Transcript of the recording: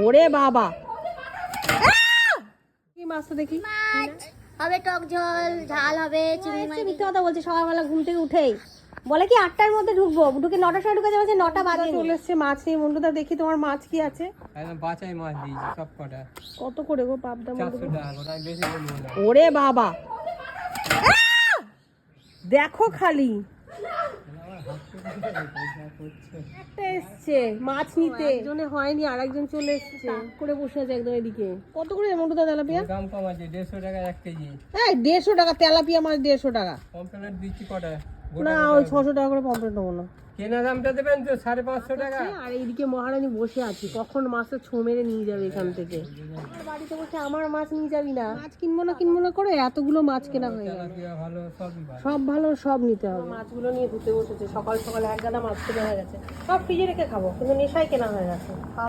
ওরে বাবা, কি মাছটা দেখি? হবে টক ঝোল, ঝাল হবে, চিংড়ি মাছ। মিথ্যে কথা বলছে, সকালবেলা ঘুম থেকে উঠেই বলে কি 8টার মধ্যে ঢুকবো, ঢুকে 9টার সময় ঢুকে যাবে, 9টা বাজে চলে এসছে মাছ নিয়ে। মন্টুদা দেখি তোমার মাছ কি আছে? একদম বাছাই মাছ দিয়েছি সব কটা। কত করে গো পাবদা? 400 টাকা করে, আমি বেশি বলবো না। ওরে বাবা, দেখো খালি একটা এসছে মাছ নিতে, একজনে হয়নি আর একজন চলে এসছে করে বসে আছে একদম এদিকে। কত করে মন্টুদা তেলাপিয়া? দাম কম আছে, 150 টাকা 1 কেজি। এই 150 টাকা তেলাপিয়া মাছ? 150 টাকা কমপ্লেট দিচ্ছি কটা? না, ওই 600 টাকা করে পমফ্রেট নেবো না। কেনা দামটা দেবেন তো 550 টাকা। আর এইদিকে মহারানী বসে আছি, কখন মাছটা ছো মেরে নিয়ে যাবে এখান থেকে। আমার বাড়িতে বসে আমার মাছ নিয়ে যাবি না? মাছ কিনবো না করে এতগুলো মাছ কেনা হয়ে গেল। তেলাপিয়া ভালো, সবই ভালো। সব ভালো, সব নিতে হবে। মাছগুলো নিয়ে ধুতে বসেছে, সকাল সকাল এক গাদা মাছ কেনা হয়ে গেছে। সব ফ্রিজে রেখে খাবো, কিন্তু নেশায় কেনা হয়ে গেছে।